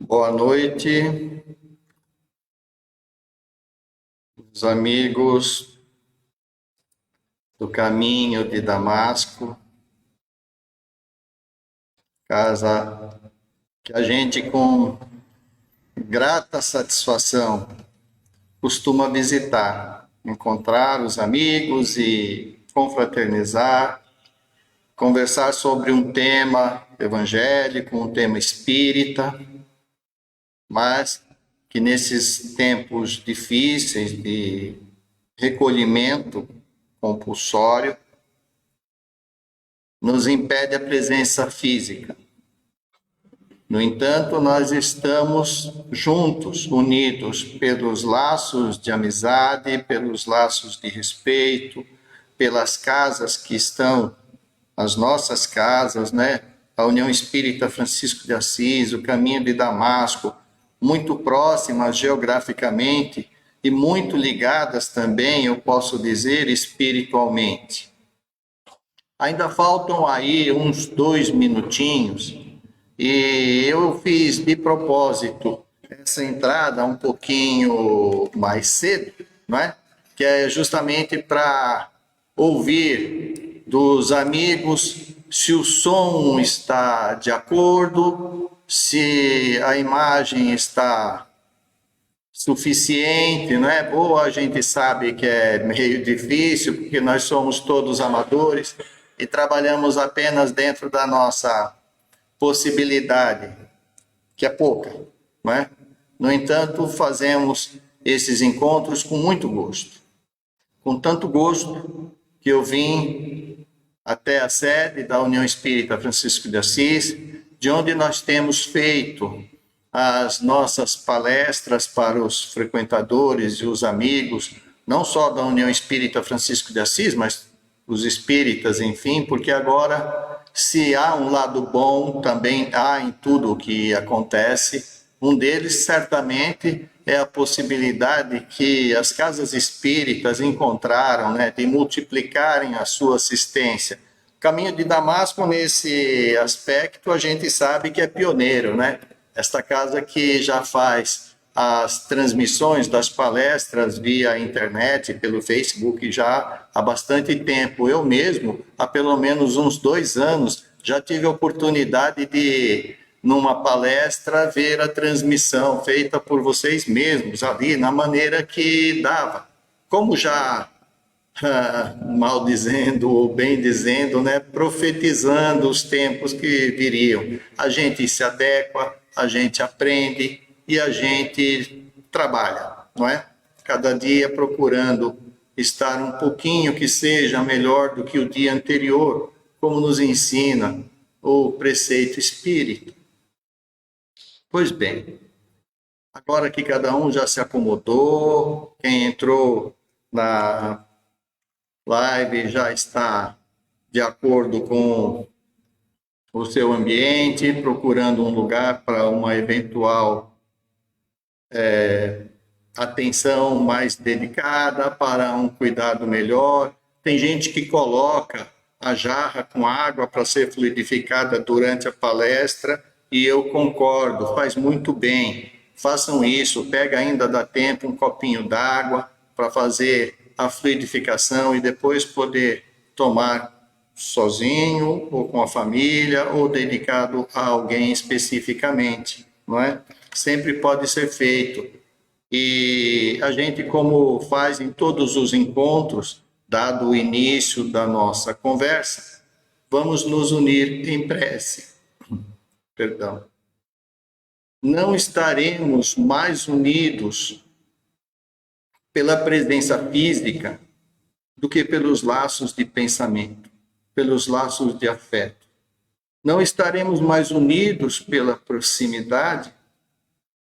Boa noite, os amigos do caminho de Damasco, casa que a gente com grata satisfação costuma visitar, encontrar os amigos e confraternizar, conversar sobre um tema evangélico, um tema espírita, mas que nesses tempos difíceis de recolhimento compulsório nos impede a presença física. No entanto, nós estamos juntos, unidos pelos laços de amizade, pelos laços de respeito, pelas casas que estão, as nossas casas, né? A União Espírita Francisco de Assis, o Caminho de Damasco, muito próximas geograficamente e muito ligadas também, eu posso dizer, espiritualmente. Ainda faltam aí uns 2 minutinhos e eu fiz de propósito essa entrada um pouquinho mais cedo, não é? Que é justamente para ouvir dos amigos se o som está de acordo, se a imagem está suficiente, não é? Boa, a gente sabe que é meio difícil, porque nós somos todos amadores e trabalhamos apenas dentro da nossa possibilidade, que é pouca, não é? No entanto, fazemos esses encontros com muito gosto. Com tanto gosto que eu vim até a sede da União Espírita Francisco de Assis, de onde nós temos feito as nossas palestras para os frequentadores e os amigos, não só da União Espírita Francisco de Assis, mas os espíritas, enfim, porque agora, se há um lado bom, também há em tudo o que acontece. Um deles, certamente, é a possibilidade que as casas espíritas encontraram, né, de multiplicarem a sua assistência. O Caminho de Damasco, nesse aspecto, a gente sabe que é pioneiro, né? Esta casa que já faz as transmissões das palestras via internet, pelo Facebook, já há bastante tempo. Eu mesmo, há pelo menos uns 2 anos, já tive a oportunidade de, numa palestra, ver a transmissão feita por vocês mesmos ali, na maneira que dava. Como já mal dizendo ou bem dizendo, né, profetizando os tempos que viriam. A gente se adequa, a gente aprende e a gente trabalha, não é? Cada dia procurando estar um pouquinho que seja melhor do que o dia anterior, como nos ensina o preceito espírita. Pois bem, agora que cada um já se acomodou, quem entrou na live já está de acordo com o seu ambiente, procurando um lugar para uma eventual atenção mais dedicada, para um cuidado melhor. Tem gente que coloca a jarra com água para ser fluidificada durante a palestra e eu concordo, faz muito bem. Façam isso, pega ainda dá tempo um copinho d'água para fazer a fluidificação e depois poder tomar sozinho ou com a família ou dedicado a alguém especificamente, não é? Sempre pode ser feito. E a gente, como faz em todos os encontros, dado o início da nossa conversa, vamos nos unir em prece. Perdão. Não estaremos mais unidos pela presença física do que pelos laços de pensamento, pelos laços de afeto. Não estaremos mais unidos pela proximidade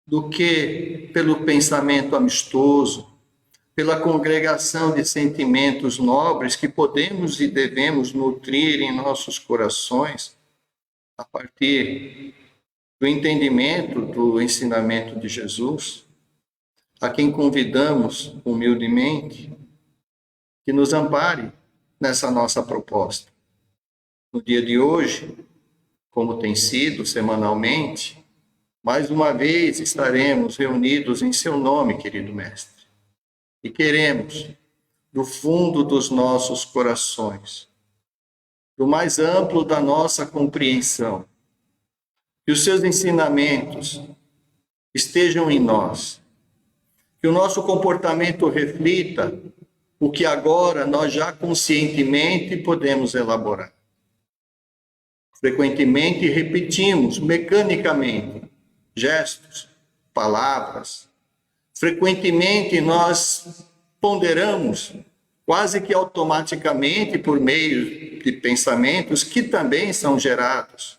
do que pelo pensamento amistoso, pela congregação de sentimentos nobres que podemos e devemos nutrir em nossos corações a partir do entendimento do ensinamento de Jesus, a quem convidamos humildemente que nos ampare nessa nossa proposta. No dia de hoje, como tem sido semanalmente, Mais uma vez estaremos reunidos em seu nome, querido Mestre. E queremos, do fundo dos nossos corações, do mais amplo da nossa compreensão, que os seus ensinamentos estejam em nós, que o nosso comportamento reflita o que agora nós já conscientemente podemos elaborar. Frequentemente repetimos mecanicamente gestos, palavras. Frequentemente nós ponderamos quase que automaticamente por meio de pensamentos que também são gerados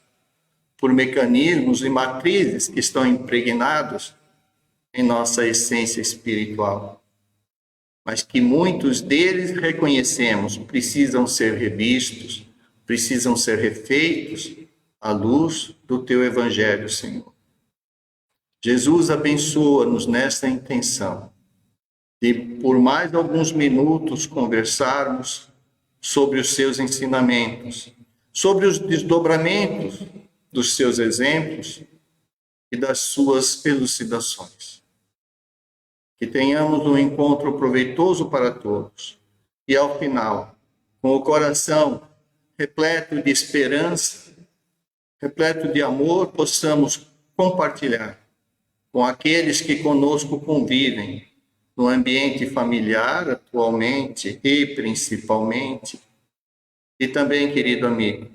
por mecanismos e matrizes que estão impregnados em nossa essência espiritual. Mas que muitos deles reconhecemos precisam ser revistos, precisam ser refeitos à luz do teu Evangelho, Senhor. Jesus abençoa-nos nesta intenção de, por mais alguns minutos, conversarmos sobre os seus ensinamentos, sobre os desdobramentos dos seus exemplos e das suas elucidações. Que tenhamos um encontro proveitoso para todos e, ao final, com o coração repleto de esperança, repleto de amor, possamos compartilhar com aqueles que conosco convivem no ambiente familiar atualmente e principalmente, e também, querido amigo,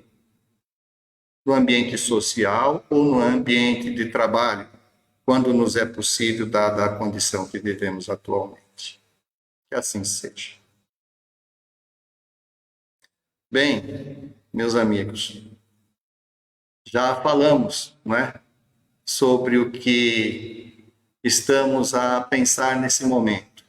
no ambiente social ou no ambiente de trabalho, quando nos é possível, dada a condição que vivemos atualmente. Que assim seja. Bem, meus amigos, já falamos, não é, sobre o que estamos a pensar nesse momento.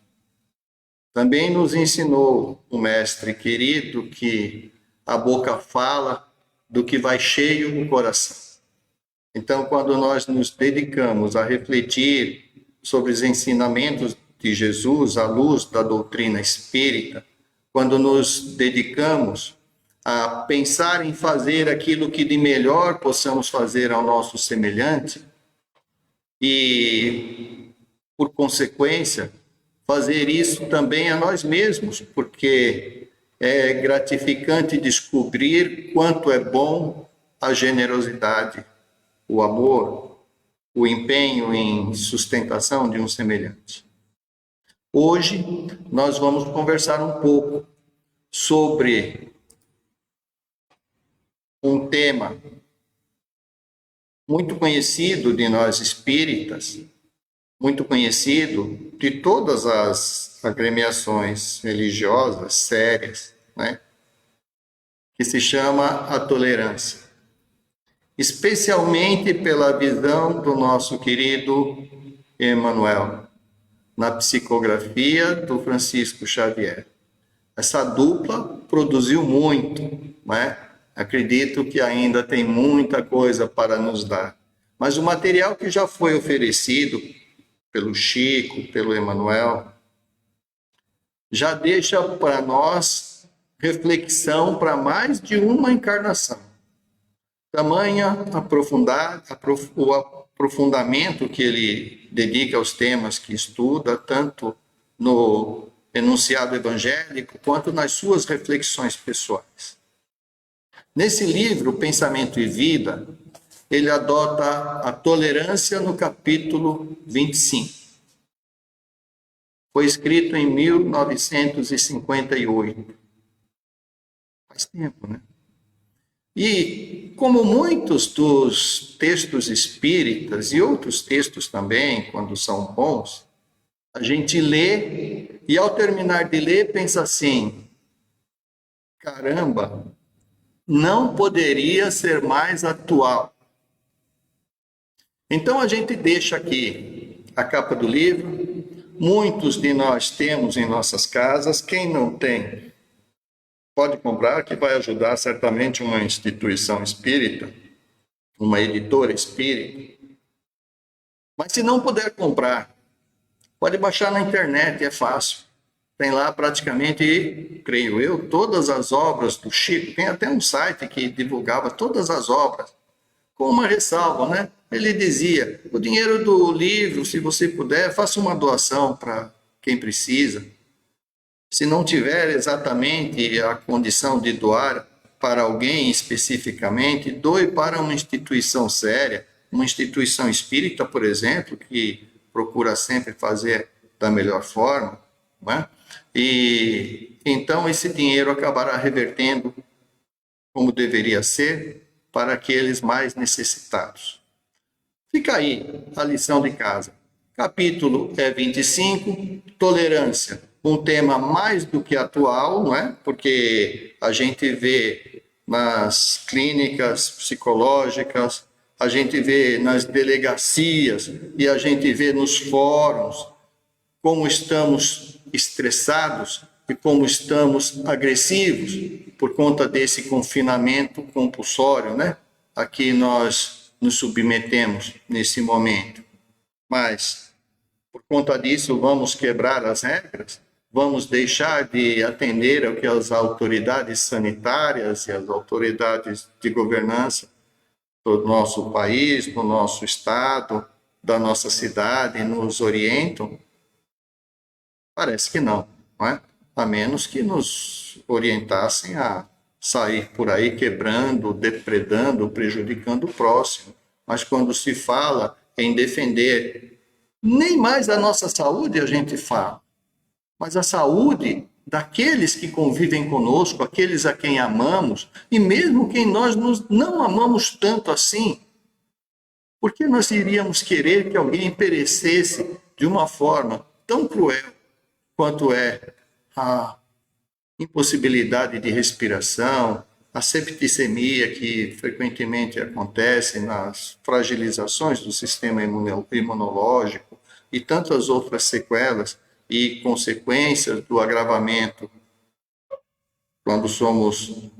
Também nos ensinou o mestre querido que a boca fala do que vai cheio o coração. Então, quando nós nos dedicamos a refletir sobre os ensinamentos de Jesus à luz da doutrina espírita, quando nos dedicamos a pensar em fazer aquilo que de melhor possamos fazer ao nosso semelhante e, por consequência, fazer isso também a nós mesmos, porque é gratificante descobrir quanto é bom a generosidade, o amor, o empenho em sustentação de um semelhante. Hoje, nós vamos conversar um pouco sobre um tema muito conhecido de nós espíritas, muito conhecido de todas as agremiações religiosas sérias, né? Que se chama a tolerância. Especialmente pela visão do nosso querido Emmanuel, na psicografia do Francisco Xavier. Essa dupla produziu muito, né? Acredito que ainda tem muita coisa para nos dar. Mas o material que já foi oferecido pelo Chico, pelo Emmanuel, já deixa para nós reflexão para mais de uma encarnação. Tamanha o aprofundamento que ele dedica aos temas que estuda, tanto no enunciado evangélico, quanto nas suas reflexões pessoais. Nesse livro, Pensamento e Vida, ele adota a tolerância no capítulo 25. Foi escrito em 1958. Faz tempo, né? E, como muitos dos textos espíritas e outros textos também, quando são bons, a gente lê e, ao terminar de ler, pensa assim: caramba, não poderia ser mais atual. Então, a gente deixa aqui a capa do livro. Muitos de nós temos em nossas casas. Quem não tem, pode comprar, que vai ajudar certamente uma instituição espírita, uma editora espírita. Mas se não puder comprar, pode baixar na internet, é fácil. Tem lá praticamente, creio eu, todas as obras do Chico. Tem até um site que divulgava todas as obras, com uma ressalva, né? Ele dizia: o dinheiro do livro, se você puder, faça uma doação para quem precisa. Se não tiver exatamente a condição de doar para alguém especificamente, doe para uma instituição séria, uma instituição espírita, por exemplo, que procura sempre fazer da melhor forma, né? E então esse dinheiro acabará revertendo como deveria ser para aqueles mais necessitados. Fica aí a lição de casa. Capítulo 25, tolerância. Um tema mais do que atual, não é? Porque a gente vê nas clínicas psicológicas, a gente vê nas delegacias e a gente vê nos fóruns como estamos estressados e como estamos agressivos por conta desse confinamento compulsório, né? A que nós nos submetemos nesse momento. Mas, por conta disso, vamos quebrar as regras? Vamos deixar de atender ao que as autoridades sanitárias e as autoridades de governança do nosso país, do nosso estado, da nossa cidade nos orientam? Parece que não, não é? A menos que nos orientassem a sair por aí quebrando, depredando, prejudicando o próximo. Mas quando se fala em defender nem mais a nossa saúde a gente fala, mas a saúde daqueles que convivem conosco, aqueles a quem amamos, e mesmo quem nós não amamos tanto assim, por que nós iríamos querer que alguém perecesse de uma forma tão cruel quanto é a impossibilidade de respiração, a septicemia que frequentemente acontece nas fragilizações do sistema imunológico e tantas outras sequelas e consequências do agravamento quando somos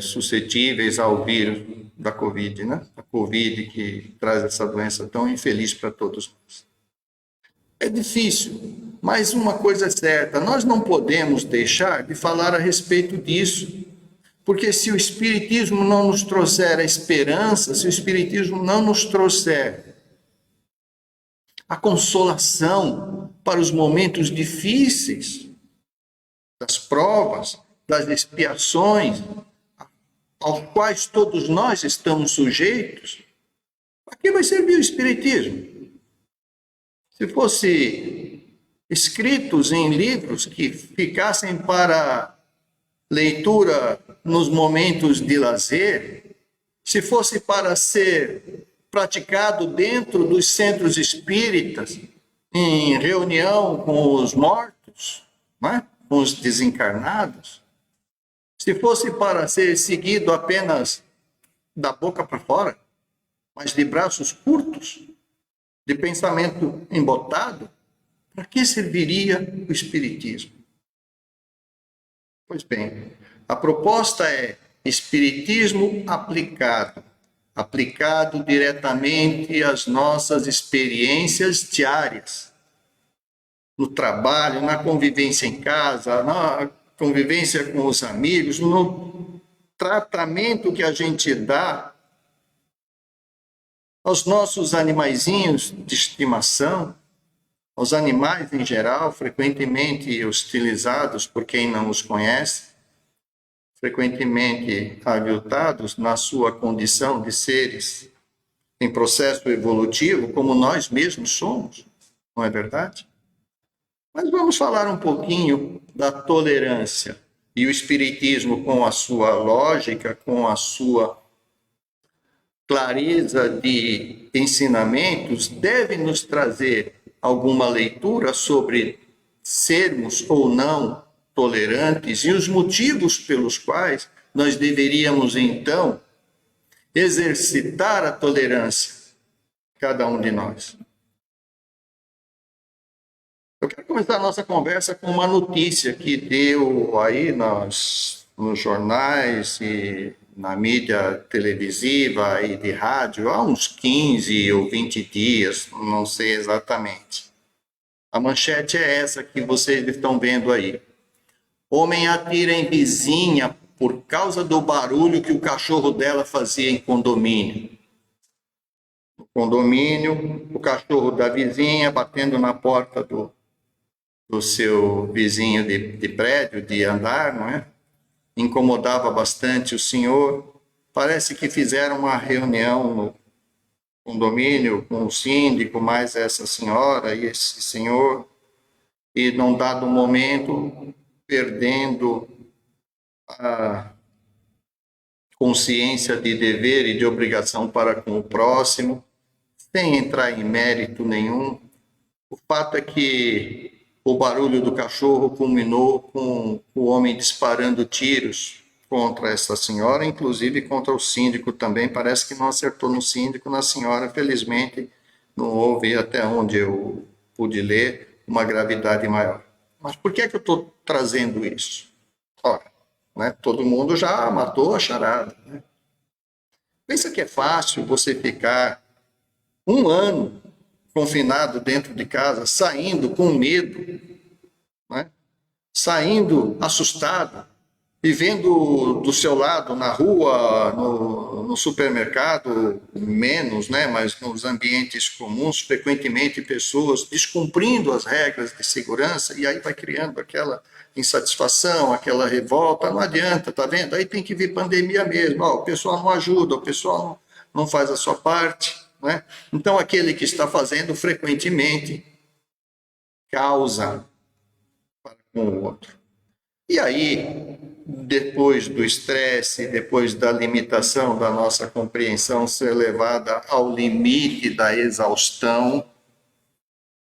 suscetíveis ao vírus da Covid, né? A Covid que traz essa doença tão infeliz para todos nós. É difícil, mas uma coisa é certa, nós não podemos deixar de falar a respeito disso, porque se o Espiritismo não nos trouxer a esperança, se o Espiritismo não nos trouxer a consolação para os momentos difíceis, das provas, das expiações, aos quais todos nós estamos sujeitos, para que vai servir o Espiritismo? Se fosse escritos em livros que ficassem para leitura nos momentos de lazer, se fosse para ser praticado dentro dos centros espíritas, em reunião com os mortos, né? Com os desencarnados, se fosse para ser seguido apenas da boca para fora, mas de braços curtos, de pensamento embotado, para que serviria o Espiritismo? Pois bem, a proposta é Espiritismo aplicado diretamente às nossas experiências diárias, no trabalho, na convivência em casa, na convivência com os amigos, no tratamento que a gente dá aos nossos animaizinhos de estimação, aos animais em geral, frequentemente hostilizados por quem não os conhece, frequentemente aviltados na sua condição de seres em processo evolutivo, como nós mesmos somos, não é verdade? Mas vamos falar um pouquinho da tolerância. E o Espiritismo, com a sua lógica, com a sua clareza de ensinamentos, deve nos trazer alguma leitura sobre sermos ou não tolerantes e os motivos pelos quais nós deveríamos, então, exercitar a tolerância, cada um de nós. Eu quero começar a nossa conversa com uma notícia que deu aí nos jornais e na mídia televisiva e de rádio há uns 15 ou 20 dias, não sei exatamente. A manchete é essa que vocês estão vendo aí. Homem atira em vizinha por causa do barulho que o cachorro dela fazia em condomínio. No condomínio, o cachorro da vizinha batendo na porta do seu vizinho de prédio, de andar, não é? Incomodava bastante o senhor. Parece que fizeram uma reunião no condomínio com o síndico, mais essa senhora e esse senhor, e num dado momento, perdendo a consciência de dever e de obrigação para com o próximo, sem entrar em mérito nenhum. O fato é que o barulho do cachorro culminou com o homem disparando tiros contra essa senhora, inclusive contra o síndico também. Parece que não acertou no síndico, na senhora, felizmente não houve, até onde eu pude ler, uma gravidade maior. Mas por que é que eu estou trazendo isso? Ora, né, todo mundo já matou a charada. Né? Pensa que é fácil você ficar um ano confinado dentro de casa, saindo com medo, né? Saindo assustado, e vendo do seu lado, na rua, no supermercado, menos, né? Mas nos ambientes comuns, frequentemente pessoas descumprindo as regras de segurança, e aí vai criando aquela insatisfação, aquela revolta. Não adianta, tá vendo? Aí tem que vir pandemia mesmo. Ó, o pessoal não ajuda, o pessoal não faz a sua parte. Né? Então, aquele que está fazendo frequentemente causa para com o outro. E aí, depois do estresse, depois da limitação da nossa compreensão ser levada ao limite da exaustão,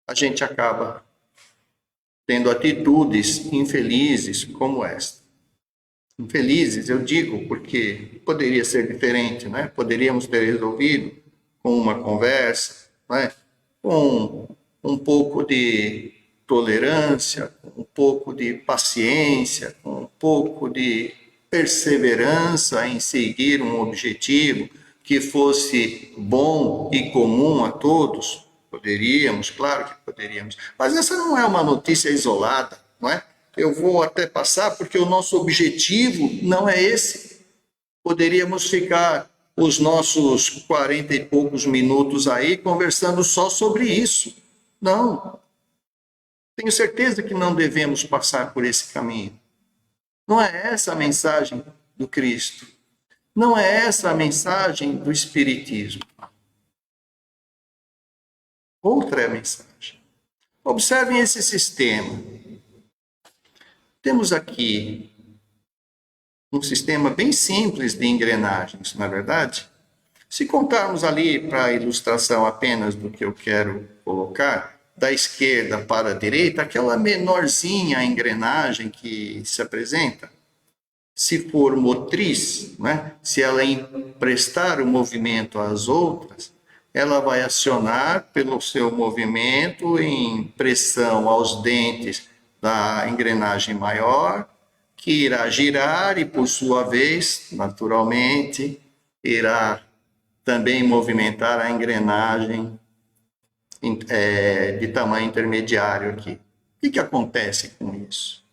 a gente acaba tendo atitudes infelizes como esta. Infelizes, eu digo, porque poderia ser diferente, né? Poderíamos ter resolvido com uma conversa, né? Com um pouco de tolerância, com um pouco de paciência, com um pouco de perseverança em seguir um objetivo que fosse bom e comum a todos. Poderíamos, claro que poderíamos. Mas essa não é uma notícia isolada, não é? Eu vou até passar porque o nosso objetivo não é esse. Poderíamos ficar os nossos 40 e poucos minutos aí conversando só sobre isso. Não. Tenho certeza que não devemos passar por esse caminho. Não é essa a mensagem do Cristo. Não é essa a mensagem do Espiritismo. Outra é a mensagem. Observem esse sistema. Temos aqui um sistema bem simples de engrenagens, não é verdade? Se contarmos ali para a ilustração apenas do que eu quero colocar, da esquerda para a direita, aquela menorzinha engrenagem que se apresenta, se for motriz, né? Se ela emprestar o movimento às outras, ela vai acionar pelo seu movimento em pressão aos dentes da engrenagem maior, que irá girar e, por sua vez, naturalmente, irá também movimentar a engrenagem de tamanho intermediário aqui. O que acontece com isso?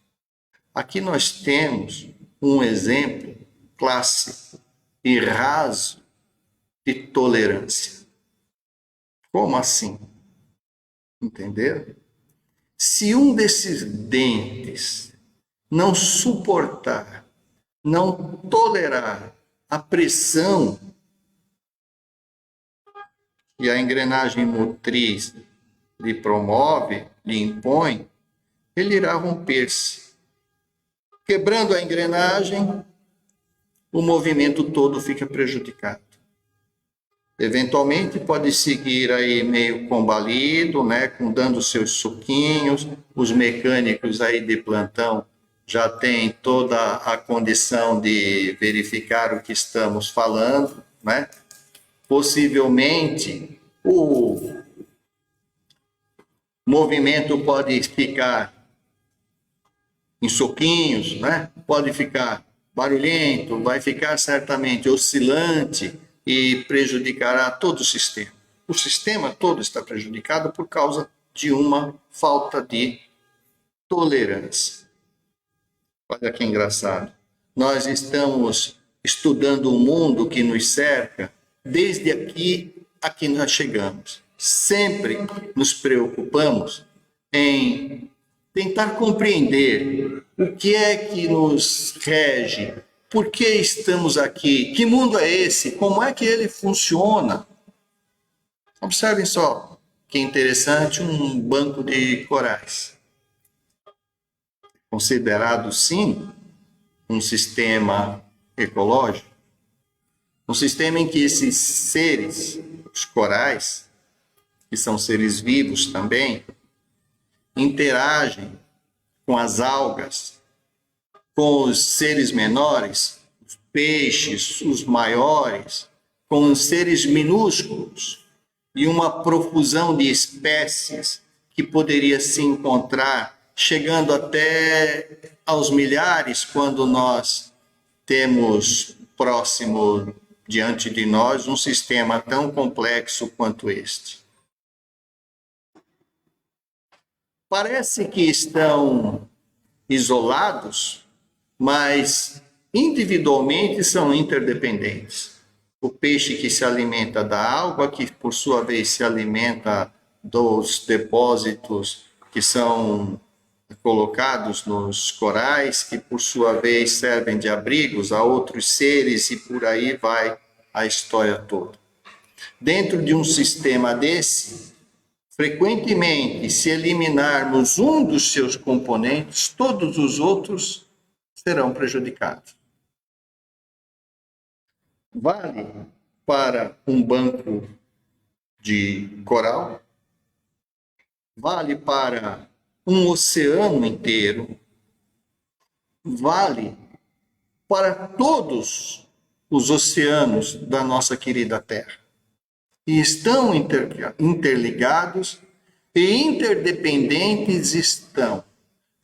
Aqui nós temos um exemplo clássico e raso de tolerância. Como assim? Entenderam? Se um desses dentes não suportar, não tolerar a pressão que a engrenagem motriz lhe promove, lhe impõe, ele irá romper-se. Quebrando a engrenagem, o movimento todo fica prejudicado. Eventualmente pode seguir aí meio combalido, né, dando seus suquinhos. Os mecânicos aí de plantão já têm toda a condição de verificar o que estamos falando, né? Possivelmente o movimento pode ficar em soquinhos, né? Pode ficar barulhento, vai ficar certamente oscilante e prejudicará todo o sistema. O sistema todo está prejudicado por causa de uma falta de tolerância. Olha que engraçado. nós estamos estudando o mundo que nos cerca, desde aqui nós chegamos. Sempre nos preocupamos em tentar compreender o que é que nos rege, por que estamos aqui, que mundo é esse, como é que ele funciona. Observem só que interessante um banco de corais. Considerado, sim, um sistema ecológico, um sistema em que esses seres, os corais, que são seres vivos também, interagem com as algas, com os seres menores, os peixes, os maiores, com os seres minúsculos, e uma profusão de espécies que poderia se encontrar, chegando até aos milhares, quando nós temos próximo diante de nós um sistema tão complexo quanto este. Parece que estão isolados, mas individualmente são interdependentes. O peixe que se alimenta da água, que por sua vez se alimenta dos depósitos que são colocados nos corais, que por sua vez servem de abrigos a outros seres, e por aí vai a história toda. Dentro de um sistema desse, frequentemente, se eliminarmos um dos seus componentes, todos os outros serão prejudicados. Vale para um banco de coral, vale para um oceano inteiro, vale para todos os oceanos da nossa querida Terra. E estão interligados e interdependentes estão,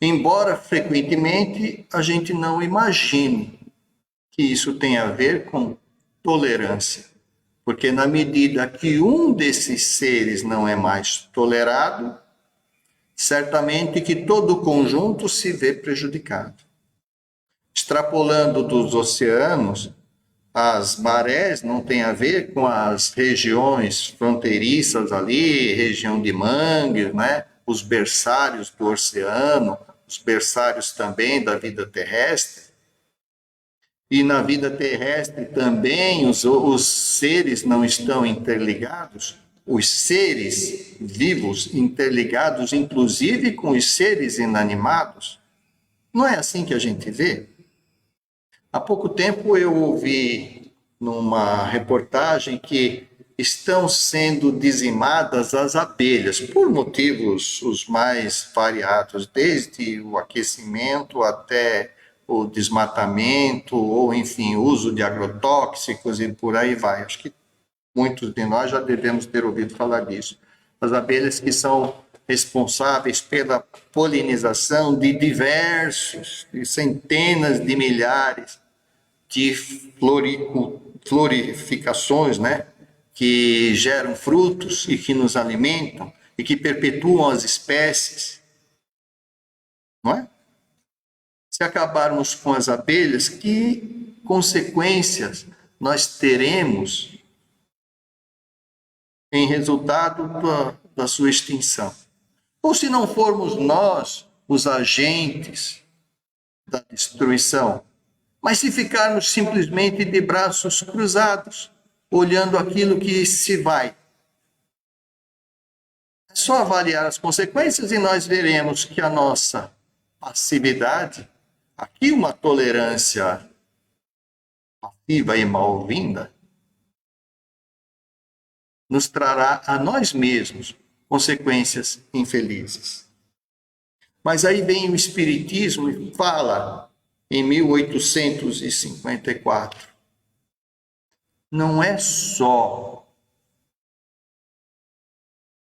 embora frequentemente a gente não imagine que isso tem a ver com tolerância, porque na medida que um desses seres não é mais tolerado, certamente que todo o conjunto se vê prejudicado. Extrapolando dos oceanos, as marés não têm a ver com as regiões fronteiriças ali, região de mangues, né? Os berçários do oceano, os berçários também da vida terrestre. E na vida terrestre também os seres não estão interligados, os seres vivos interligados, inclusive com os seres inanimados. Não é assim que a gente vê? Há pouco tempo eu ouvi numa reportagem que estão sendo dizimadas as abelhas, por motivos os mais variados, desde o aquecimento até o desmatamento, ou enfim, uso de agrotóxicos e por aí vai. Acho que muitos de nós já devemos ter ouvido falar disso. As abelhas que são responsáveis pela polinização de diversos, de centenas de milhares de florificações, né? Que geram frutos e que nos alimentam e que perpetuam as espécies, não é? Se acabarmos com as abelhas, que consequências nós teremos em resultado da sua extinção? Ou se não formos nós os agentes da destruição, mas se ficarmos simplesmente de braços cruzados, olhando aquilo que se vai. É só avaliar as consequências e nós veremos que a nossa passividade, aqui uma tolerância passiva e mal-vinda, nos trará a nós mesmos consequências infelizes. Mas aí vem o Espiritismo e fala, em 1854, não é só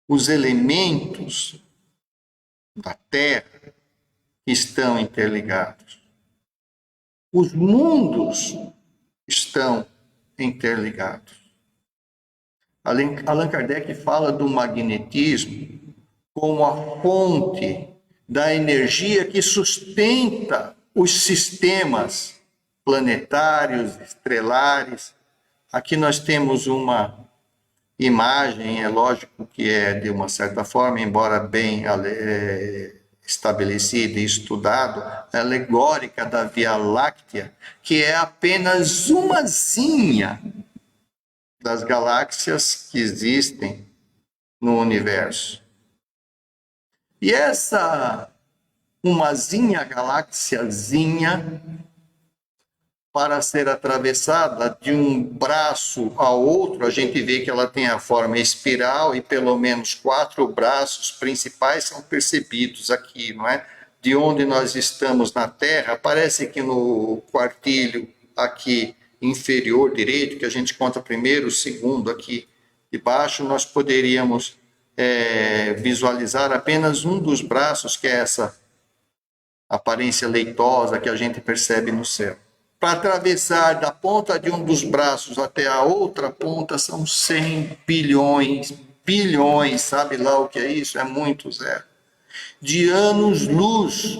os elementos da Terra que estão interligados. Os mundos estão interligados. Allan Kardec fala do magnetismo como a fonte da energia que sustenta os sistemas planetários, estrelares. Aqui nós temos uma imagem, é lógico que é de uma certa forma, embora bem estabelecida e estudado, alegórica da Via Láctea, que é apenas umazinha das galáxias que existem no universo. E essa umazinha galáxiazinha, para ser atravessada de um braço ao outro, a gente vê que ela tem a forma espiral e pelo menos 4 braços principais são percebidos aqui, não é? De onde nós estamos na Terra, parece que no quartilho aqui inferior direito, que a gente conta primeiro, segundo aqui de baixo, nós poderíamos visualizar apenas um dos braços, que é essa aparência leitosa que a gente percebe no céu. Para atravessar da ponta de um dos braços até a outra ponta são 100 bilhões, sabe lá o que é isso? É muito zero. De anos-luz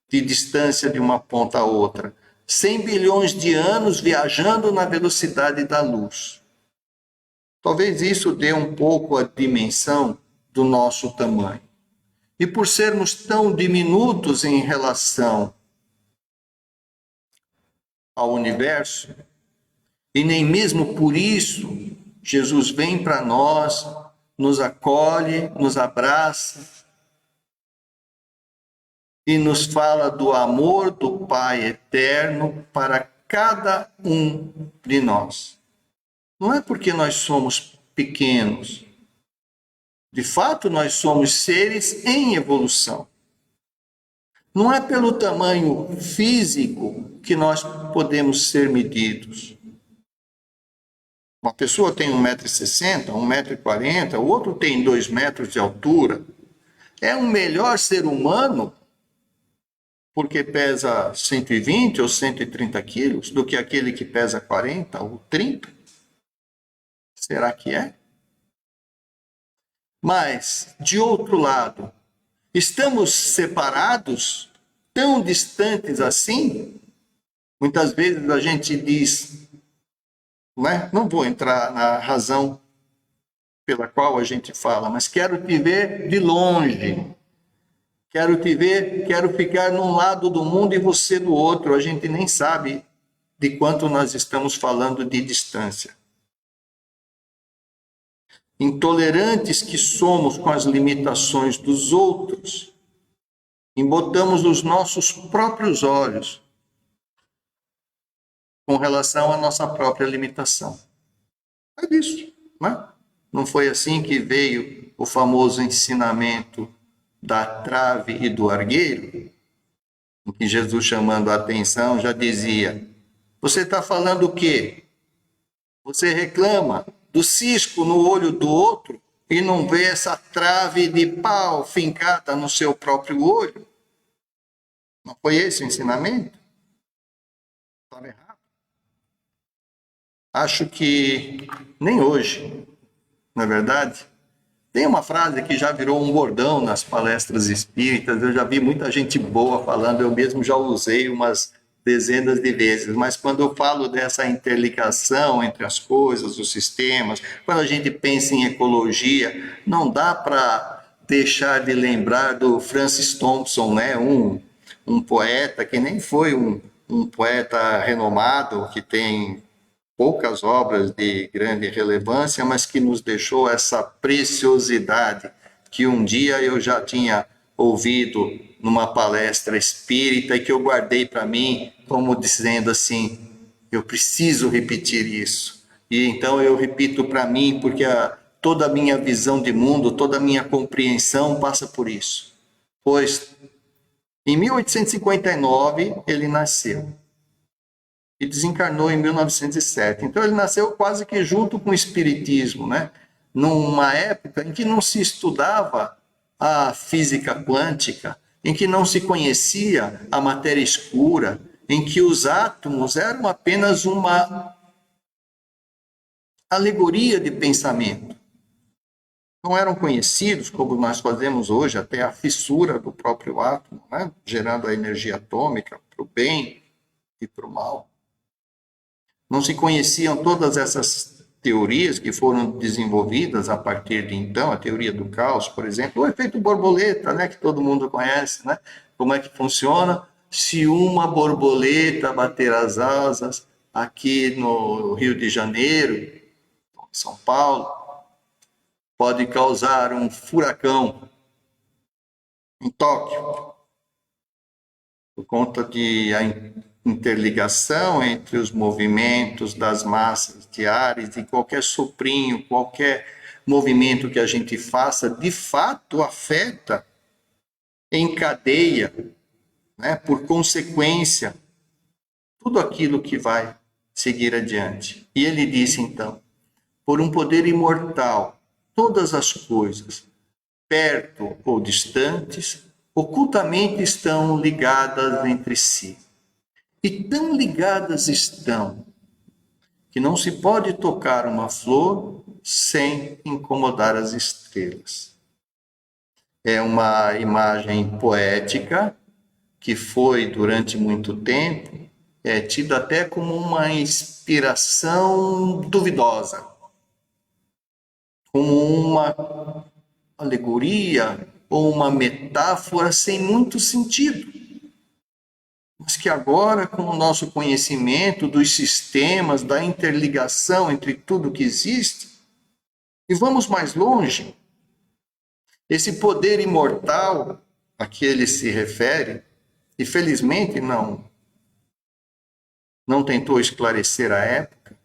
de distância de uma ponta a outra. 100 bilhões de anos viajando na velocidade da luz. Talvez isso dê um pouco a dimensão do nosso tamanho. E por sermos tão diminutos em relação ao universo, e nem mesmo por isso Jesus vem para nós, nos acolhe, nos abraça e nos fala do amor do Pai eterno para cada um de nós. Não é porque nós somos pequenos. De fato, nós somos seres em evolução. Não é pelo tamanho físico que nós podemos ser medidos. Uma pessoa tem 1,60 m, 1,40 m, o outro tem 2 metros de altura. É um melhor ser humano porque pesa 120 ou 130 quilos do que aquele que pesa 40 ou 30? Será que é? Mas, de outro lado, estamos separados, tão distantes assim? Muitas vezes a gente diz, não vou entrar na razão pela qual a gente fala, mas quero te ver de longe. Quero te ver, quero ficar num lado do mundo e você do outro. A gente nem sabe de quanto nós estamos falando de distância. Intolerantes que somos com as limitações dos outros, embotamos os nossos próprios olhos com relação à nossa própria limitação. É isso, né? Não foi assim que veio o famoso ensinamento da trave e do argueiro, em que Jesus, chamando a atenção, já dizia: você está falando o quê? Você reclama do cisco no olho do outro e não vê essa trave de pau fincada no seu próprio olho? Não foi esse o ensinamento? Estava errado. Acho que nem hoje, não é verdade? Tem uma frase que já virou um bordão nas palestras espíritas, eu já vi muita gente boa falando, eu mesmo já usei umas dezenas de vezes, mas quando eu falo dessa interligação entre as coisas, os sistemas, quando a gente pensa em ecologia, não dá para deixar de lembrar do Francis Thompson, né? um poeta que nem foi um poeta renomado, que tem poucas obras de grande relevância, mas que nos deixou essa preciosidade que um dia eu já tinha ouvido numa palestra espírita e que eu guardei para mim como dizendo assim, eu preciso repetir isso. E então eu repito para mim porque toda a minha visão de mundo, toda a minha compreensão passa por isso. Pois em 1859 ele nasceu e desencarnou em 1907. Então ele nasceu quase que junto com o espiritismo, né? Numa época em que não se estudava a física quântica, em que não se conhecia a matéria escura, em que os átomos eram apenas uma alegoria de pensamento. Não eram conhecidos como nós fazemos hoje, até a fissura do próprio átomo, né? Gerando a energia atômica para o bem e para o mal. Não se conheciam todas essas teorias que foram desenvolvidas a partir de então, a teoria do caos, por exemplo, o efeito borboleta, né, que todo mundo conhece, né? Como é que funciona? Se uma borboleta bater as asas aqui no Rio de Janeiro, São Paulo, pode causar um furacão em Tóquio, por conta de a interligação entre os movimentos das massas de ares e qualquer soprinho, qualquer movimento que a gente faça, de fato afeta, encadeia, né, por consequência, tudo aquilo que vai seguir adiante. E ele disse então, por um poder imortal, todas as coisas, perto ou distantes, ocultamente estão ligadas entre si. E tão ligadas estão que não se pode tocar uma flor sem incomodar as estrelas. É uma imagem poética que foi, durante muito tempo, tida até como uma inspiração duvidosa, como uma alegoria ou uma metáfora sem muito sentido. Mas que agora, com o nosso conhecimento dos sistemas, da interligação entre tudo que existe, e vamos mais longe, esse poder imortal a que ele se refere, e felizmente não tentou esclarecer à época,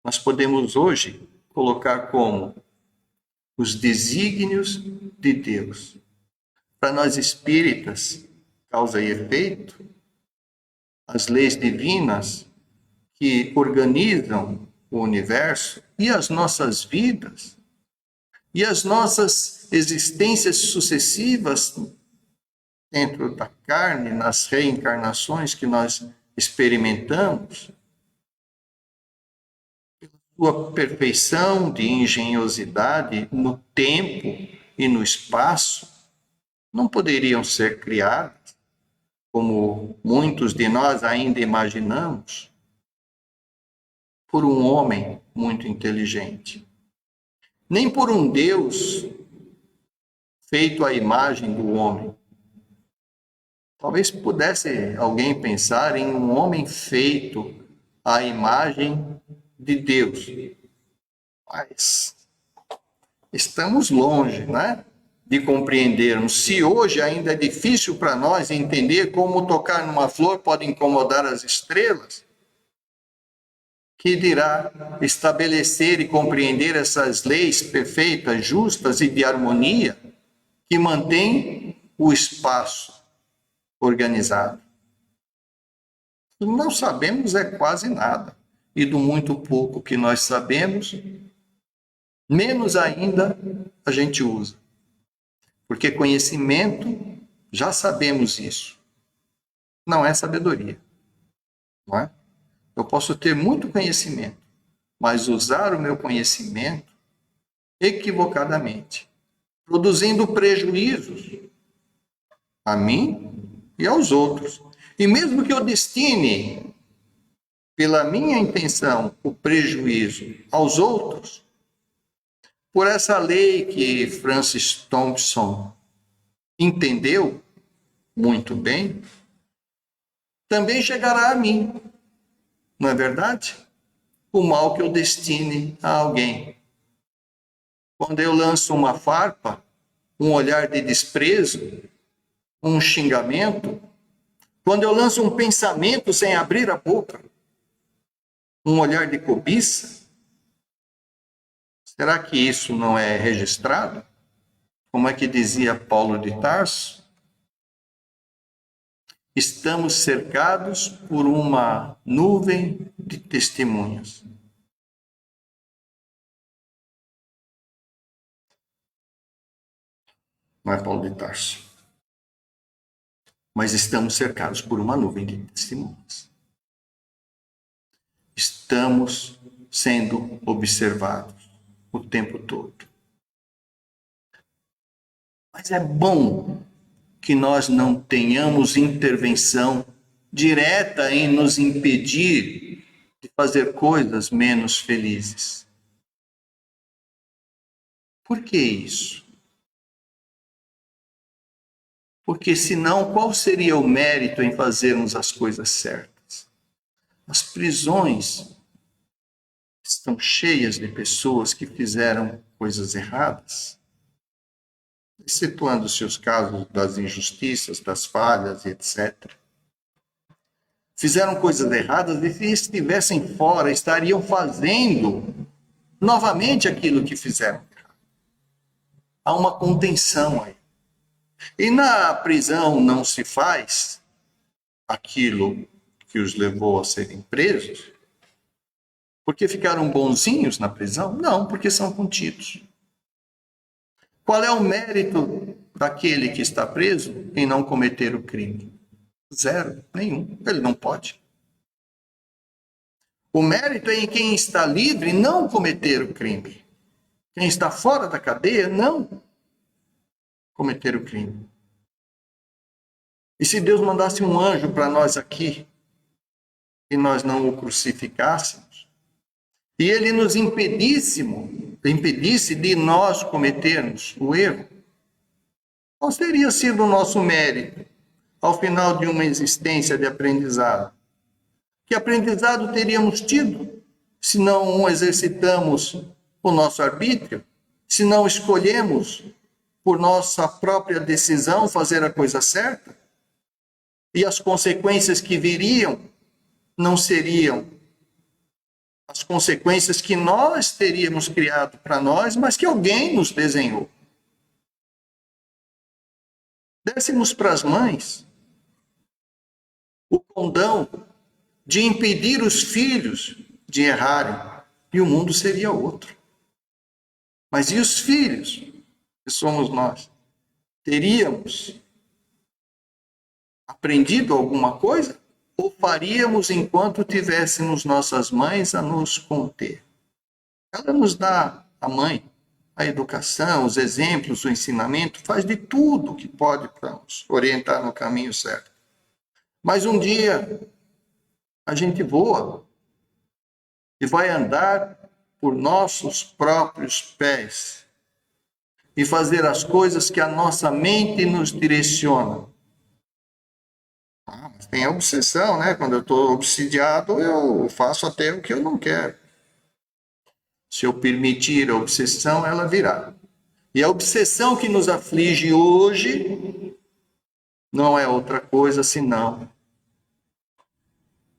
nós podemos hoje colocar como os desígnios de Deus. Para nós espíritas, causa e efeito, as leis divinas que organizam o universo e as nossas vidas e as nossas existências sucessivas dentro da carne, nas reencarnações que nós experimentamos, sua perfeição de engenhosidade no tempo e no espaço, não poderiam ser criadas, como muitos de nós ainda imaginamos, por um homem muito inteligente. Nem por um Deus feito à imagem do homem. Talvez pudesse alguém pensar em um homem feito à imagem de Deus. Mas estamos longe, né, de compreendermos. Se hoje ainda é difícil para nós entender como tocar numa flor pode incomodar as estrelas, que dirá estabelecer e compreender essas leis perfeitas, justas e de harmonia que mantêm o espaço organizado. Não sabemos quase nada. E do muito pouco que nós sabemos, menos ainda a gente usa. Porque conhecimento, já sabemos isso. Não é sabedoria. Não é? Eu posso ter muito conhecimento, mas usar o meu conhecimento equivocadamente, produzindo prejuízos a mim e aos outros. E mesmo que eu destine, pela minha intenção, o prejuízo aos outros, por essa lei que Francis Thompson entendeu muito bem, também chegará a mim. Não é verdade? O mal que eu destine a alguém. Quando eu lanço uma farpa, um olhar de desprezo, um xingamento, quando eu lanço um pensamento sem abrir a boca, um olhar de cobiça, será que isso não é registrado? Como é que dizia Paulo de Tarso? Estamos cercados por uma nuvem de testemunhas. Não é Paulo de Tarso. Mas estamos cercados por uma nuvem de testemunhas. Estamos sendo observados o tempo todo. Mas é bom que nós não tenhamos intervenção direta em nos impedir de fazer coisas menos felizes. Por que isso? Porque senão, qual seria o mérito em fazermos as coisas certas? As prisões estão cheias de pessoas que fizeram coisas erradas, excetuando-se os casos das injustiças, das falhas, etc. Fizeram coisas erradas e, se estivessem fora, estariam fazendo novamente aquilo que fizeram. Há uma contenção aí. E na prisão não se faz aquilo que os levou a serem presos, porque ficaram bonzinhos na prisão? Não, porque são contidos. Qual é o mérito daquele que está preso em não cometer o crime? Zero, nenhum. Ele não pode. O mérito é em quem está livre não cometer o crime. Quem está fora da cadeia não cometer o crime. E se Deus mandasse um anjo para nós aqui e nós não o crucificássemos, e ele nos impedisse de nós cometermos o erro, qual teria sido o nosso mérito ao final de uma existência de aprendizado? Que aprendizado teríamos tido se não exercitamos o nosso arbítrio, se não escolhemos por nossa própria decisão fazer a coisa certa? E as consequências que viriam não seriam as consequências que nós teríamos criado para nós, mas que alguém nos desenhou. Dessemos para as mães o condão de impedir os filhos de errarem, e o mundo seria outro. Mas e os filhos, que somos nós? Teríamos aprendido alguma coisa? Ou faríamos enquanto tivéssemos nossas mães a nos conter? Ela nos dá, a mãe, a educação, os exemplos, o ensinamento, faz de tudo que pode para nos orientar no caminho certo. Mas um dia a gente voa e vai andar por nossos próprios pés e fazer as coisas que a nossa mente nos direciona. Mas tem a obsessão, né? Quando eu estou obsidiado, eu faço até o que eu não quero. Se eu permitir a obsessão, ela virá. E a obsessão que nos aflige hoje não é outra coisa senão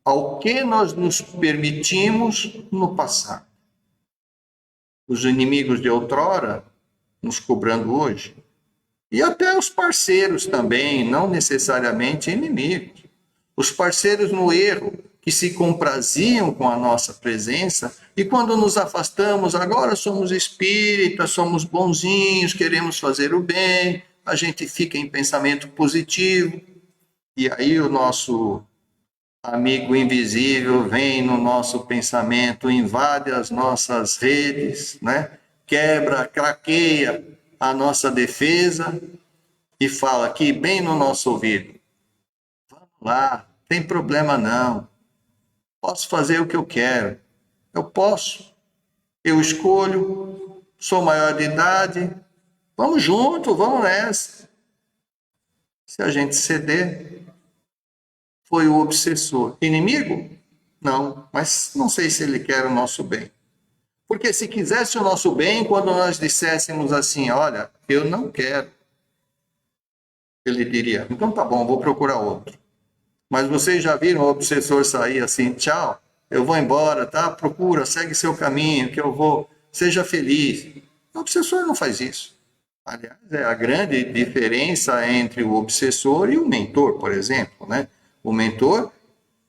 ao que nós nos permitimos no passado. Os inimigos de outrora nos cobrando hoje. E até os parceiros também, não necessariamente inimigos. Os parceiros no erro, que se compraziam com a nossa presença, e quando nos afastamos, agora somos espíritas, somos bonzinhos, queremos fazer o bem, a gente fica em pensamento positivo, e aí o nosso amigo invisível vem no nosso pensamento, invade as nossas redes, né? Quebra, craqueia a nossa defesa e fala aqui bem no nosso ouvido: vamos lá, tem problema não, posso fazer o que eu quero, eu posso, eu escolho, sou maior de idade, vamos junto, vamos nessa. Se a gente ceder, foi o obsessor. Inimigo? Não, mas não sei se ele quer o nosso bem. Porque se quisesse o nosso bem, quando nós disséssemos assim, olha, eu não quero, ele diria, então tá bom, vou procurar outro. Mas vocês já viram o obsessor sair assim, tchau, eu vou embora, tá? Procura, segue seu caminho, que eu vou, seja feliz. O obsessor não faz isso. Aliás, é a grande diferença entre o obsessor e o mentor, por exemplo, né? O mentor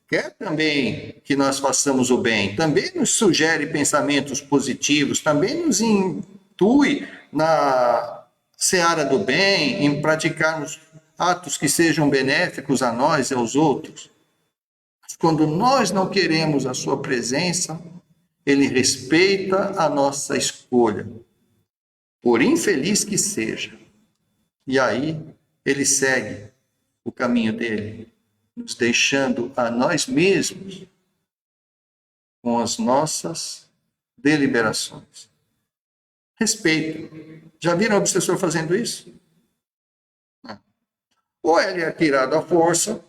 quer também que nós façamos o bem, também nos sugere pensamentos positivos, também nos intui na seara do bem, em praticarmos atos que sejam benéficos a nós e aos outros. Mas quando nós não queremos a sua presença, ele respeita a nossa escolha, por infeliz que seja. E aí ele segue o caminho dele. nos deixando a nós mesmos com as nossas deliberações. Respeito. Já viram o obsessor fazendo isso? Não. Ou ele é tirado à força,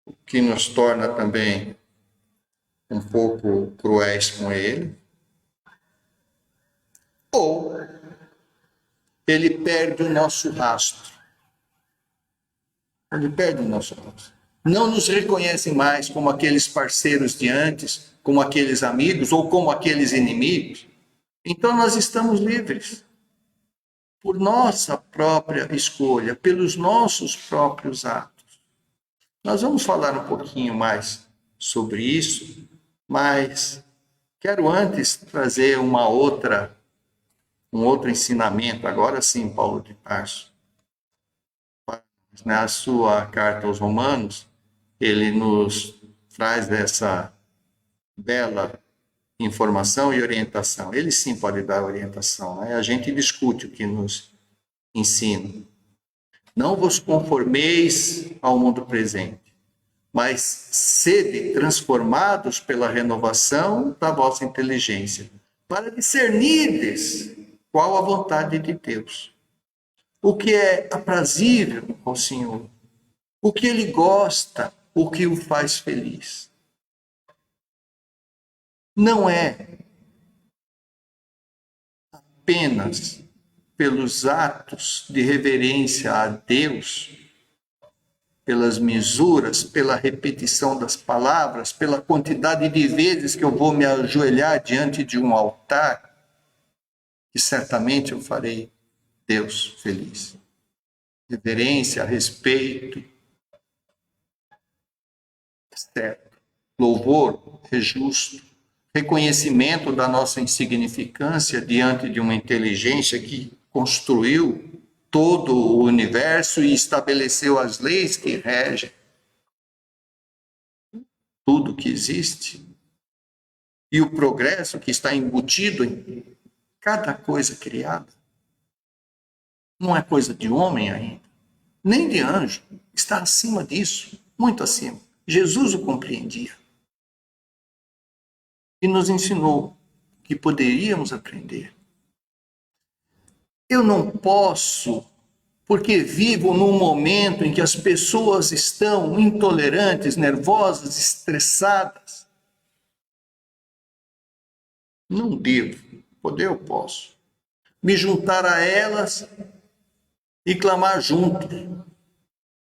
o que nos torna também um pouco cruéis com ele, ou ele perde o nosso rastro. Ele perde o nosso rastro. Não nos reconhecem mais como aqueles parceiros de antes, como aqueles amigos ou como aqueles inimigos. Então nós estamos livres. Por nossa própria escolha, pelos nossos próprios atos. Nós vamos falar um pouquinho mais sobre isso, mas quero antes trazer um outro ensinamento, agora sim, Paulo de Tarso. Na sua carta aos Romanos, ele nos traz essa bela informação e orientação. Ele sim pode dar orientação, né? A gente discute o que nos ensina. Não vos conformeis ao mundo presente, mas sede transformados pela renovação da vossa inteligência, para discernirdes qual a vontade de Deus, o que é aprazível ao Senhor, o que Ele gosta, o que o faz feliz. Não é apenas pelos atos de reverência a Deus, pelas misuras, pela repetição das palavras, pela quantidade de vezes que eu vou me ajoelhar diante de um altar, que certamente eu farei Deus feliz. Reverência, respeito, certo. Louvor é justo. Reconhecimento da nossa insignificância diante de uma inteligência que construiu todo o universo e estabeleceu as leis que regem tudo que existe. E o progresso que está embutido em cada coisa criada. Não é coisa de homem ainda, nem de anjo. Está acima disso, muito acima. Jesus o compreendia. E nos ensinou que poderíamos aprender. Eu não posso, porque vivo num momento em que as pessoas estão intolerantes, nervosas, estressadas. Não devo, poder eu posso, me juntar a elas e clamar junto.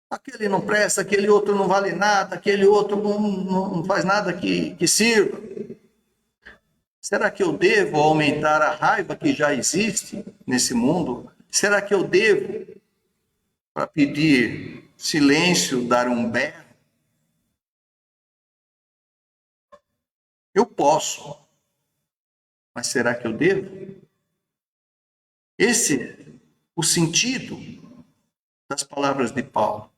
Aquele não presta, aquele outro não vale nada, aquele outro não faz nada que sirva. Será que eu devo aumentar a raiva que já existe nesse mundo? Será que eu devo, para pedir silêncio, dar um berro? Eu posso, mas será que eu devo? Esse é o sentido das palavras de Paulo.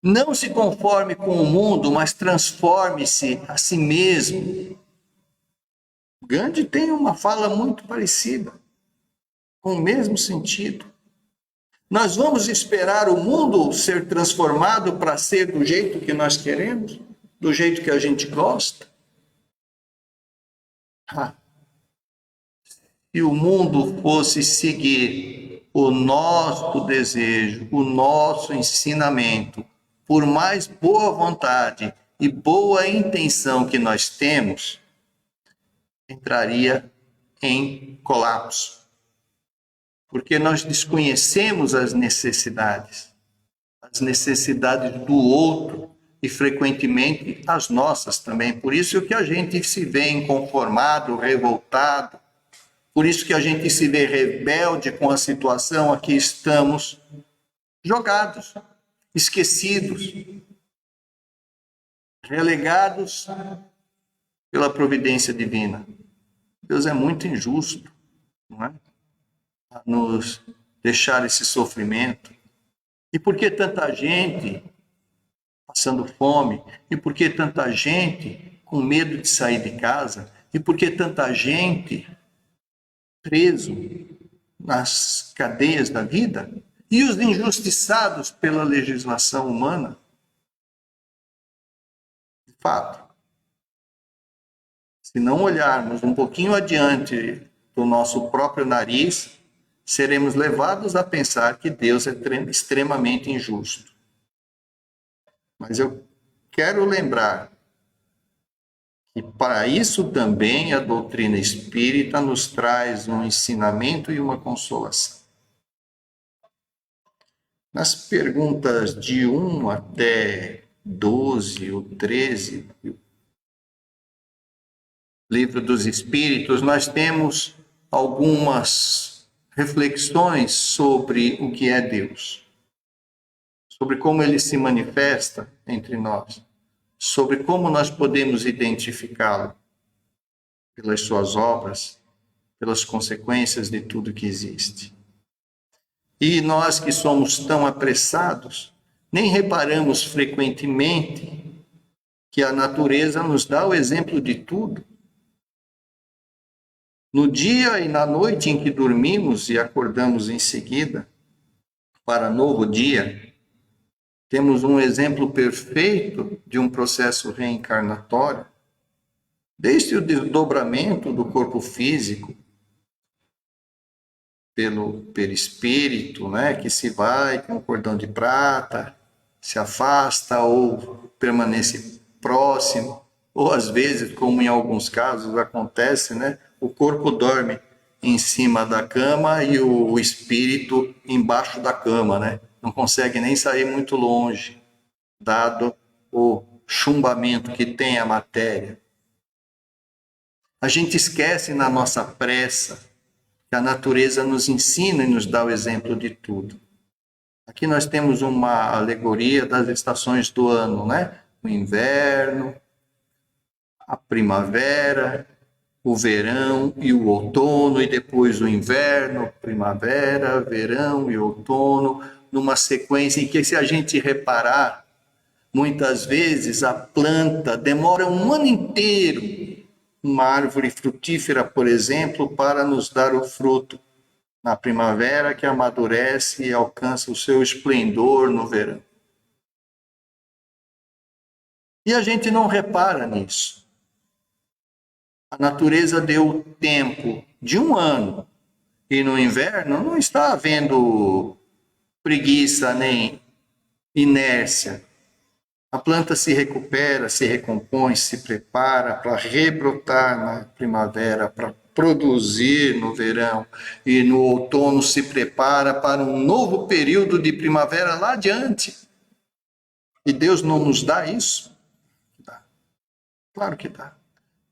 Não se conforme com o mundo, mas transforme-se a si mesmo. Gandhi tem uma fala muito parecida, com o mesmo sentido. Nós vamos esperar o mundo ser transformado para ser do jeito que nós queremos, do jeito que a gente gosta? Se o mundo fosse seguir o nosso desejo, o nosso ensinamento, por mais boa vontade e boa intenção que nós temos, entraria em colapso. Porque nós desconhecemos as necessidades do outro e frequentemente as nossas também. Por isso que a gente se vê inconformado, revoltado, por isso que a gente se vê rebelde com a situação a que estamos jogados, esquecidos, relegados pela providência divina. Deus é muito injusto, não é? A nos deixar esse sofrimento. E por que tanta gente passando fome? E por que tanta gente com medo de sair de casa? E por que tanta gente preso nas cadeias da vida? E os injustiçados pela legislação humana? De fato, se não olharmos um pouquinho adiante do nosso próprio nariz, seremos levados a pensar que Deus é extremamente injusto. Mas eu quero lembrar que para isso também a doutrina espírita nos traz um ensinamento e uma consolação. Nas perguntas de 1 até 12 ou 13, Livro dos Espíritos, nós temos algumas reflexões sobre o que é Deus, sobre como ele se manifesta entre nós, sobre como nós podemos identificá-lo pelas suas obras, pelas consequências de tudo que existe. E nós que somos tão apressados, nem reparamos frequentemente que a natureza nos dá o exemplo de tudo. No dia e na noite em que dormimos e acordamos em seguida, para novo dia, temos um exemplo perfeito de um processo reencarnatório, desde o desdobramento do corpo físico, pelo perispírito, né, que se vai com o cordão de prata, se afasta ou permanece próximo, ou às vezes, como em alguns casos acontece, né, o corpo dorme em cima da cama e o espírito embaixo da cama, né? Não consegue nem sair muito longe, dado o chumbamento que tem a matéria. A gente esquece na nossa pressa que a natureza nos ensina e nos dá o exemplo de tudo. Aqui nós temos uma alegoria das estações do ano, né? O inverno, a primavera, o verão e o outono, e depois o inverno, primavera, verão e outono, numa sequência em que, se a gente reparar, muitas vezes a planta demora um ano inteiro, uma árvore frutífera, por exemplo, para nos dar o fruto na primavera, que amadurece e alcança o seu esplendor no verão. E a gente não repara nisso. A natureza deu tempo de um ano, e no inverno não está havendo preguiça nem inércia. A planta se recupera, se recompõe, se prepara para rebrotar na primavera, para produzir no verão, e no outono se prepara para um novo período de primavera lá adiante. E Deus não nos dá isso? Dá. Claro que dá.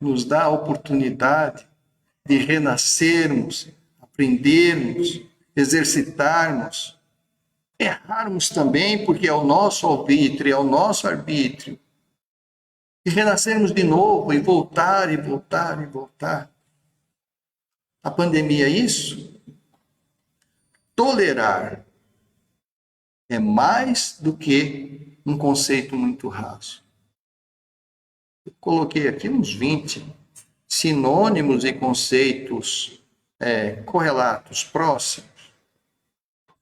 Nos dá a oportunidade de renascermos, aprendermos, exercitarmos, errarmos também, porque é o nosso arbítrio, é o nosso arbítrio, e renascermos de novo, e voltar, e voltar, e voltar. A pandemia é isso? Tolerar é mais do que um conceito muito raso. Eu coloquei aqui uns 20 sinônimos e conceitos correlatos, próximos,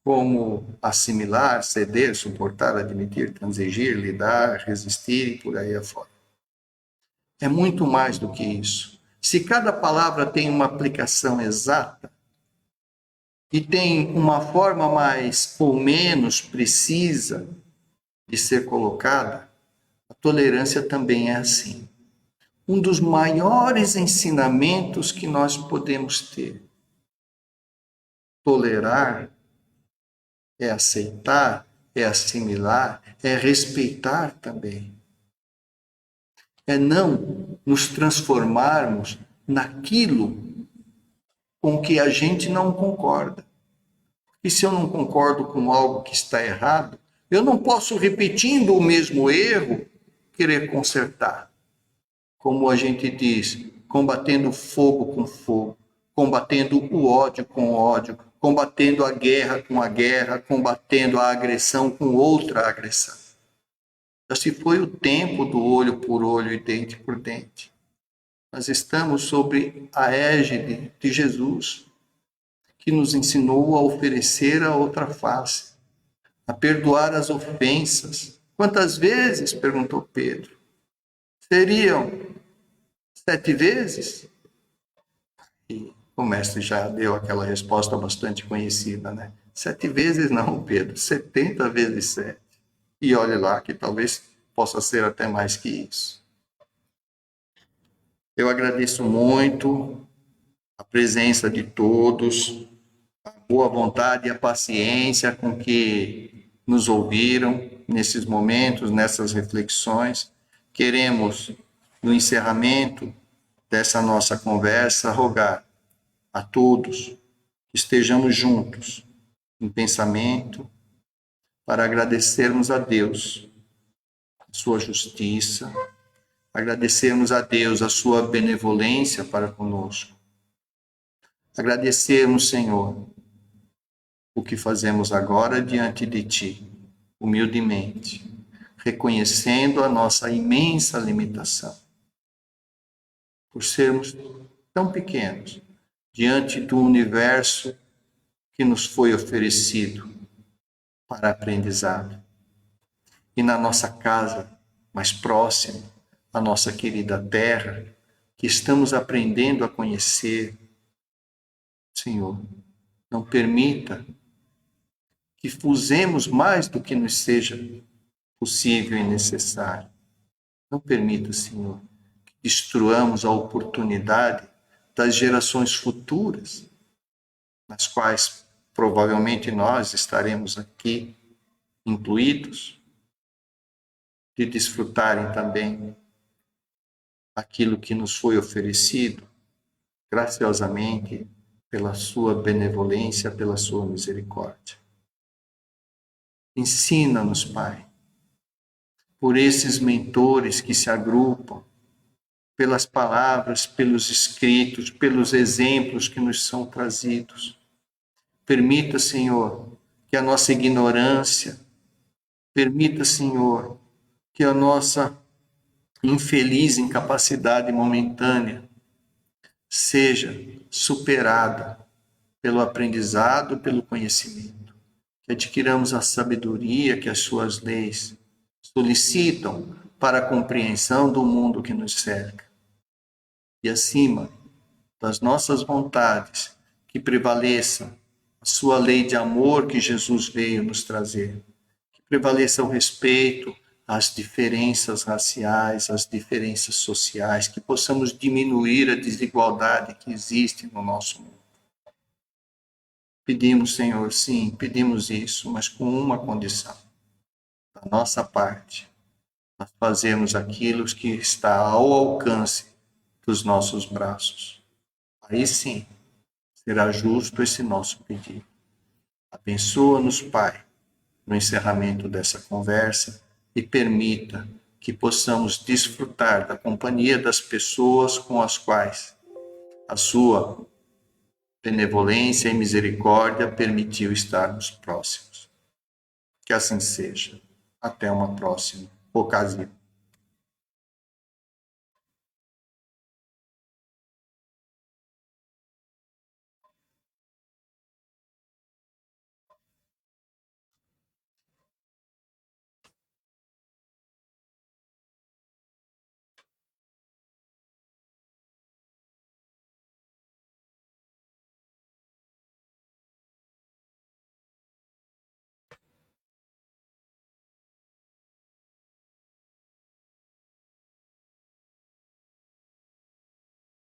como assimilar, ceder, suportar, admitir, transigir, lidar, resistir e por aí afora. É muito mais do que isso. Se cada palavra tem uma aplicação exata e tem uma forma mais ou menos precisa de ser colocada, a tolerância também é assim. Um dos maiores ensinamentos que nós podemos ter. Tolerar é aceitar, é assimilar, é respeitar também. É não nos transformarmos naquilo com que a gente não concorda. E se eu não concordo com algo que está errado, eu não posso, repetindo o mesmo erro, querer consertar. Como a gente diz, combatendo fogo com fogo, combatendo o ódio com ódio, combatendo a guerra com a guerra, combatendo a agressão com outra agressão. Já se foi o tempo do olho por olho e dente por dente. Nós estamos sob a égide de Jesus, que nos ensinou a oferecer a outra face, a perdoar as ofensas. Quantas vezes? Perguntou Pedro. Seriam 7 vezes? E o mestre já deu aquela resposta bastante conhecida, né? 7 vezes não, Pedro, 70 vezes 7. E olhe lá que talvez possa ser até mais que isso. Eu agradeço muito a presença de todos, a boa vontade e a paciência com que nos ouviram nesses momentos, nessas reflexões. Queremos, no encerramento dessa nossa conversa, rogar a todos que estejamos juntos em pensamento para agradecermos a Deus a sua justiça, agradecermos a Deus a sua benevolência para conosco, agradecermos, Senhor, o que fazemos agora diante de Ti, humildemente, reconhecendo a nossa imensa limitação, por sermos tão pequenos diante do universo que nos foi oferecido para aprendizado. E na nossa casa mais próxima, a nossa querida terra, que estamos aprendendo a conhecer, Senhor, não permita que usemos mais do que nos seja possível e necessário. Não permita, Senhor, que destruamos a oportunidade das gerações futuras, nas quais provavelmente nós estaremos aqui incluídos, de desfrutarem também aquilo que nos foi oferecido graciosamente pela sua benevolência, pela sua misericórdia. Ensina-nos, Pai, por esses mentores que se agrupam, pelas palavras, pelos escritos, pelos exemplos que nos são trazidos. Permita, Senhor, que a nossa ignorância, permita, Senhor, que a nossa infeliz incapacidade momentânea seja superada pelo aprendizado, pelo conhecimento. Que adquiramos a sabedoria que as suas leis solicitam para a compreensão do mundo que nos cerca. E acima das nossas vontades, que prevaleça a sua lei de amor que Jesus veio nos trazer. Que prevaleça o respeito às diferenças raciais, às diferenças sociais, que possamos diminuir a desigualdade que existe no nosso mundo. Pedimos, Senhor, sim, pedimos isso, mas com uma condição. Da nossa parte, nós fazemos aquilo que está ao alcance dos nossos braços. Aí sim, será justo esse nosso pedido. Abençoa-nos, Pai, no encerramento dessa conversa e permita que possamos desfrutar da companhia das pessoas com as quais a sua benevolência e misericórdia permitiu estarmos próximos. Que assim seja. Até uma próxima ocasião.